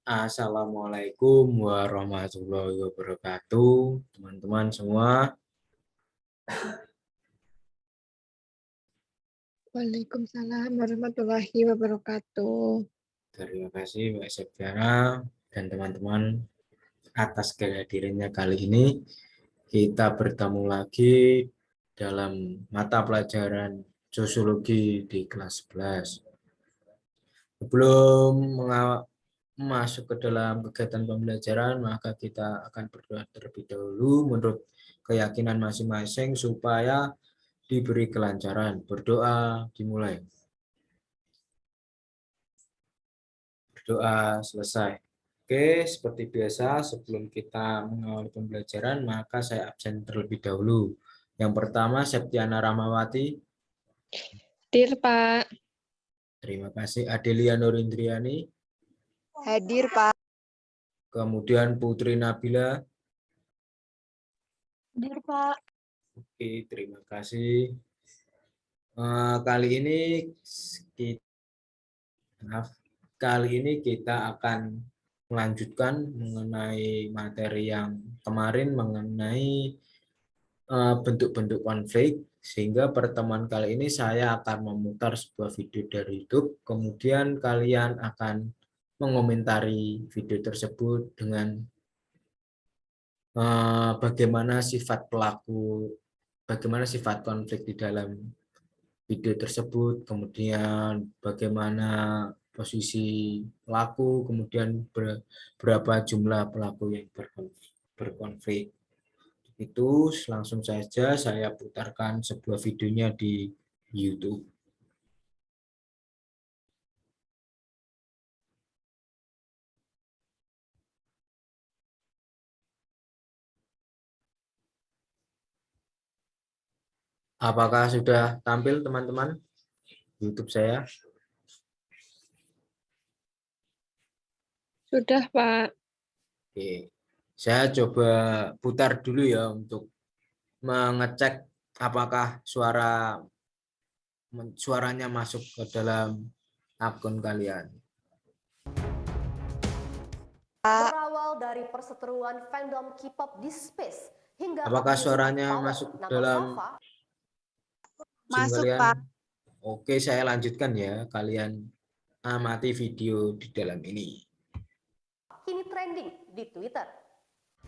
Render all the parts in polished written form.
Assalamualaikum warahmatullahi wabarakatuh, teman-teman semua. Waalaikumsalam warahmatullahi wabarakatuh. Terima kasih Mbak Septiana dan teman-teman atas kehadirannya kali ini. Kita bertemu lagi dalam mata pelajaran sosiologi di kelas 11. Sebelum masuk ke dalam kegiatan pembelajaran, maka kita akan berdoa terlebih dahulu menurut keyakinan masing-masing supaya diberi kelancaran. Berdoa dimulai. Berdoa selesai. Oke, seperti biasa sebelum kita mengawali pembelajaran, maka saya absen terlebih dahulu. Yang pertama, Septiana Ramawati. Hadir, Pak. Terima kasih. Adelia Nurindriani. Hadir, Pak. Kemudian Putri Nabila. Hadir, Pak. Oke, terima kasih. Kali ini kita akan melanjutkan mengenai materi yang kemarin mengenai bentuk-bentuk konflik, sehingga pertemuan kali ini saya akan memutar sebuah video dari YouTube, kemudian kalian akan mengomentari video tersebut dengan bagaimana sifat konflik di dalam video tersebut, kemudian bagaimana posisi pelaku, kemudian berapa jumlah pelaku yang berkonflik. Itu langsung saja saya putarkan sebuah videonya di YouTube. Apakah sudah tampil teman-teman YouTube saya? Sudah, Pak. Oke. Saya coba putar dulu ya untuk mengecek apakah suaranya masuk ke dalam akun kalian. Berawal dari perseteruan fandom K-pop di Space hingga apakah suaranya masuk ke dalam Masuk, kalian? Pak. Oke, saya lanjutkan ya. Kalian amati video di dalam ini. Kini trending di Twitter.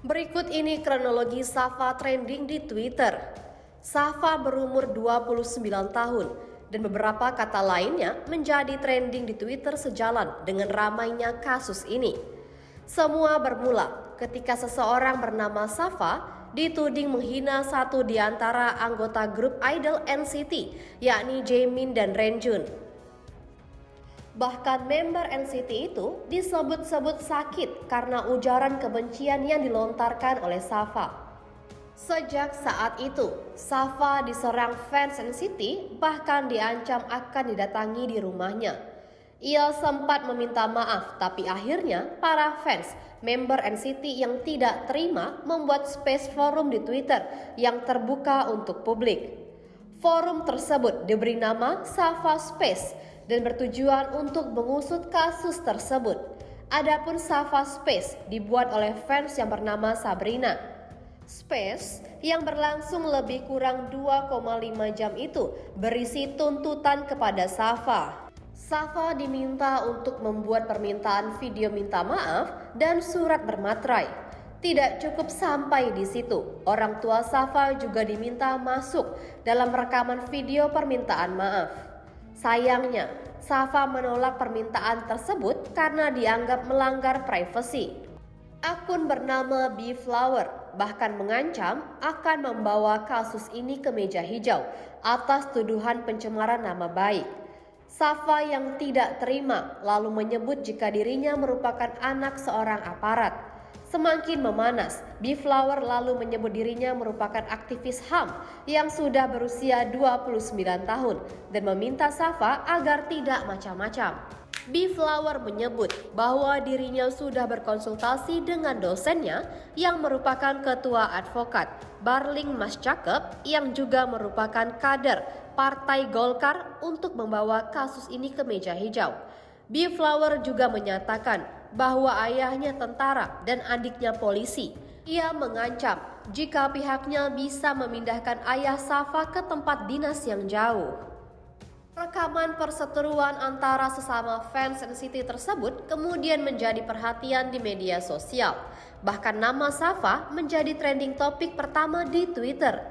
Berikut ini kronologi Safa trending di Twitter. Safa berumur 29 tahun dan beberapa kata lainnya menjadi trending di Twitter sejalan dengan ramainya kasus ini. Semua bermula ketika seseorang bernama Safa dituding menghina satu di antara anggota grup idol NCT, yakni Jaemin dan Renjun. Bahkan member NCT itu disebut-sebut sakit karena ujaran kebencian yang dilontarkan oleh Safa. Sejak saat itu, Safa diserang fans NCT, bahkan diancam akan didatangi di rumahnya. Ia sempat meminta maaf, tapi akhirnya para fans member NCT yang tidak terima membuat space forum di Twitter yang terbuka untuk publik. Forum tersebut diberi nama Safa Space dan bertujuan untuk mengusut kasus tersebut. Adapun Safa Space dibuat oleh fans yang bernama Sabrina. Space yang berlangsung lebih kurang 2,5 jam itu berisi tuntutan kepada Safa. Safa diminta untuk membuat permintaan video minta maaf dan surat bermaterai. Tidak cukup sampai di situ, orang tua Safa juga diminta masuk dalam rekaman video permintaan maaf. Sayangnya, Safa menolak permintaan tersebut karena dianggap melanggar privasi. Akun bernama Bflower bahkan mengancam akan membawa kasus ini ke meja hijau atas tuduhan pencemaran nama baik. Safa yang tidak terima lalu menyebut jika dirinya merupakan anak seorang aparat. Semakin memanas, Bflower lalu menyebut dirinya merupakan aktivis HAM yang sudah berusia 29 tahun dan meminta Safa agar tidak macam-macam. Bflower menyebut bahwa dirinya sudah berkonsultasi dengan dosennya yang merupakan ketua advokat, Barling Mas Cakep, yang juga merupakan kader Partai Golkar untuk membawa kasus ini ke meja hijau. Bflower juga menyatakan bahwa ayahnya tentara dan adiknya polisi. Ia mengancam jika pihaknya bisa memindahkan ayah Safa ke tempat dinas yang jauh. Rekaman perseteruan antara sesama fans NCT tersebut kemudian menjadi perhatian di media sosial. Bahkan nama Safa menjadi trending topik pertama di Twitter.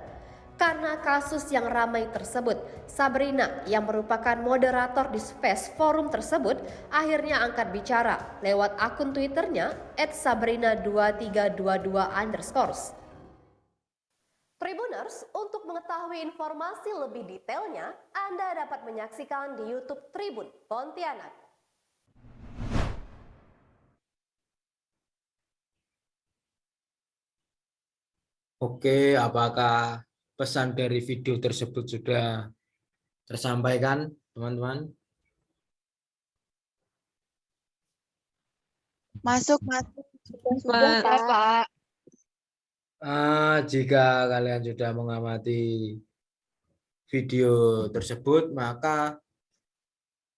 Karena kasus yang ramai tersebut, Sabrina yang merupakan moderator di space forum tersebut akhirnya angkat bicara lewat akun Twitternya @sabrina2322_. Tribuners, untuk mengetahui informasi lebih detailnya, Anda dapat menyaksikan di YouTube Tribun Pontianak. Oke, apakah pesan dari video tersebut sudah tersampaikan, teman-teman? Masuk. Sudah, Pak. Pak. Jika kalian sudah mengamati video tersebut, maka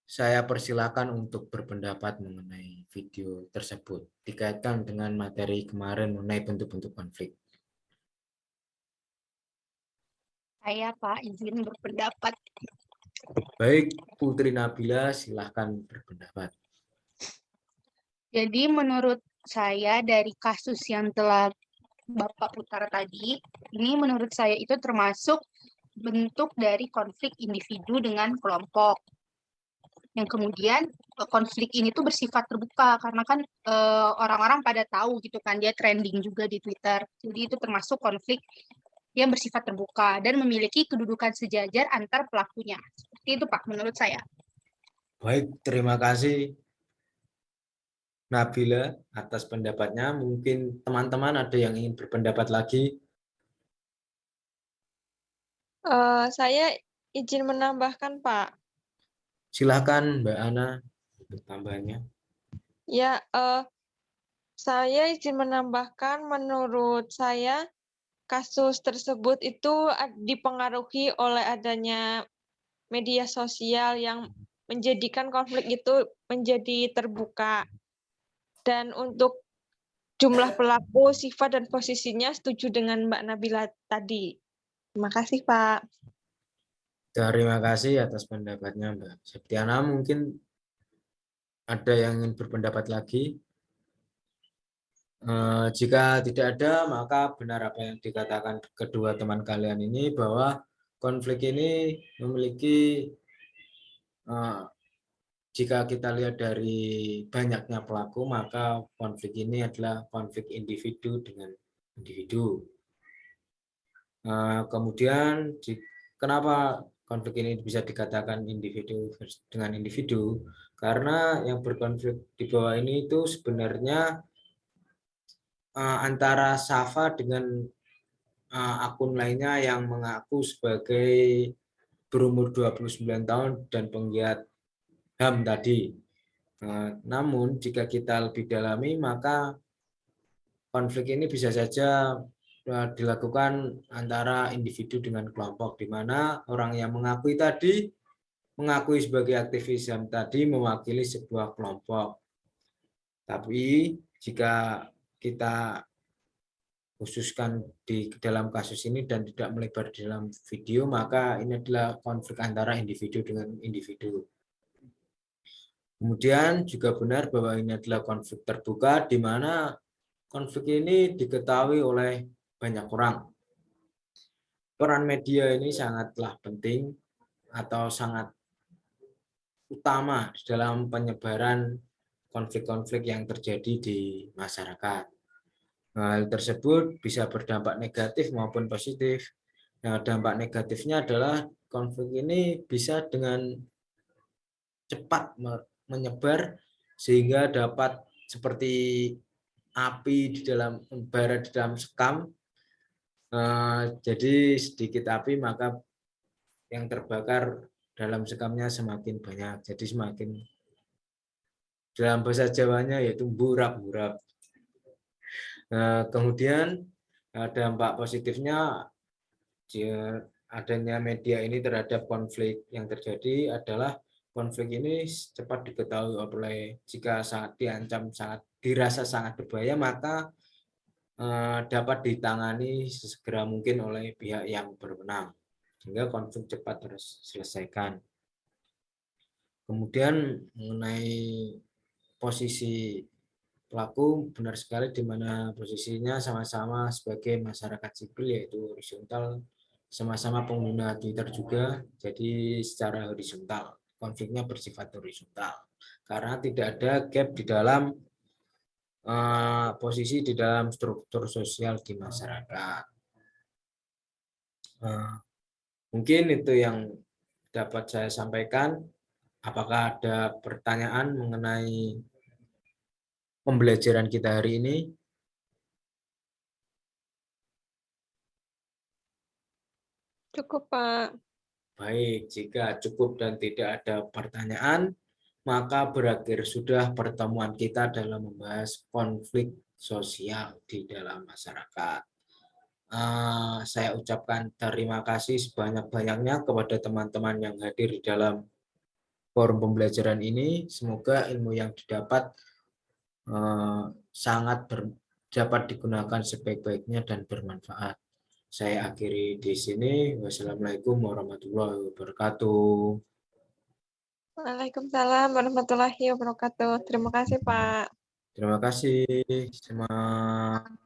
saya persilakan untuk berpendapat mengenai video tersebut dikaitkan dengan materi kemarin mengenai bentuk-bentuk konflik. Saya, Pak, izin berpendapat. Baik, Putri Nabila, silahkan berpendapat. Jadi menurut saya dari kasus yang telah Bapak putar tadi, ini menurut saya itu termasuk bentuk dari konflik individu dengan kelompok. Yang kemudian konflik ini tuh bersifat terbuka karena kan orang-orang pada tahu gitu kan, dia trending juga di Twitter. Jadi itu termasuk konflik yang bersifat terbuka dan memiliki kedudukan sejajar antar pelakunya. Seperti itu Pak, menurut saya. Baik, terima kasih Nabila atas pendapatnya. Mungkin teman-teman ada yang ingin berpendapat lagi. Saya izin menambahkan, Pak. Silahkan Mbak Ana untuk tambahannya. Ya, saya izin menambahkan, menurut saya kasus tersebut itu dipengaruhi oleh adanya media sosial yang menjadikan konflik itu menjadi terbuka. Dan untuk jumlah pelaku, sifat, dan posisinya setuju dengan Mbak Nabila tadi. Terima kasih, Pak. Terima kasih atas pendapatnya Mbak Septiana. Mungkin ada yang ingin berpendapat lagi. Jika tidak ada, maka benar apa yang dikatakan kedua teman kalian ini bahwa konflik ini memiliki, jika kita lihat dari banyaknya pelaku, maka konflik ini adalah konflik individu dengan individu. Kemudian, kenapa konflik ini bisa dikatakan individu dengan individu? Karena yang berkonflik di bawah ini itu sebenarnya antara Safa dengan akun lainnya yang mengaku sebagai berumur 29 tahun dan penggiat HAM tadi. Namun jika kita lebih dalami, maka konflik ini bisa saja dilakukan antara individu dengan kelompok, di mana orang yang mengakui sebagai aktivis HAM tadi mewakili sebuah kelompok. Tapi jika kita khususkan di dalam kasus ini dan tidak melebar di dalam video, maka ini adalah konflik antara individu dengan individu. Kemudian juga benar bahwa ini adalah konflik terbuka, di mana konflik ini diketahui oleh banyak orang. Peran media ini sangatlah penting atau sangat utama dalam penyebaran konflik-konflik yang terjadi di masyarakat. Hal tersebut bisa berdampak negatif maupun positif. Nah, dampak negatifnya adalah konflik ini bisa dengan cepat menyebar sehingga dapat seperti api di dalam bara di dalam sekam. Jadi sedikit api maka yang terbakar dalam sekamnya semakin banyak. Jadi semakin, dalam bahasa Jawanya yaitu burap-burap. Kemudian dampak positifnya adanya media ini terhadap konflik yang terjadi adalah konflik ini cepat diketahui oleh jika saat diancam sangat dirasa sangat berbahaya, maka dapat ditangani sesegera mungkin oleh pihak yang berwenang sehingga konflik cepat terselesaikan. Kemudian mengenai posisi pelaku, benar sekali di mana posisinya sama-sama sebagai masyarakat sipil yaitu horizontal, sama-sama pengguna Twitter juga, jadi secara horizontal. Konfliknya bersifat horizontal karena tidak ada gap di dalam posisi di dalam struktur sosial di masyarakat. Mungkin itu yang dapat saya sampaikan. Apakah ada pertanyaan mengenai pembelajaran kita hari ini? Cukup, Pak. Baik, jika cukup dan tidak ada pertanyaan, maka berakhir sudah pertemuan kita dalam membahas konflik sosial di dalam masyarakat. Saya ucapkan terima kasih sebanyak-banyaknya kepada teman-teman yang hadir di dalam forum pembelajaran ini. Semoga ilmu yang didapat sangat dapat digunakan sebaik-baiknya dan bermanfaat. Saya akhiri di sini. Wassalamualaikum warahmatullahi wabarakatuh. Waalaikumsalam warahmatullahi wabarakatuh. Terima kasih, Pak. Terima kasih. Semangat.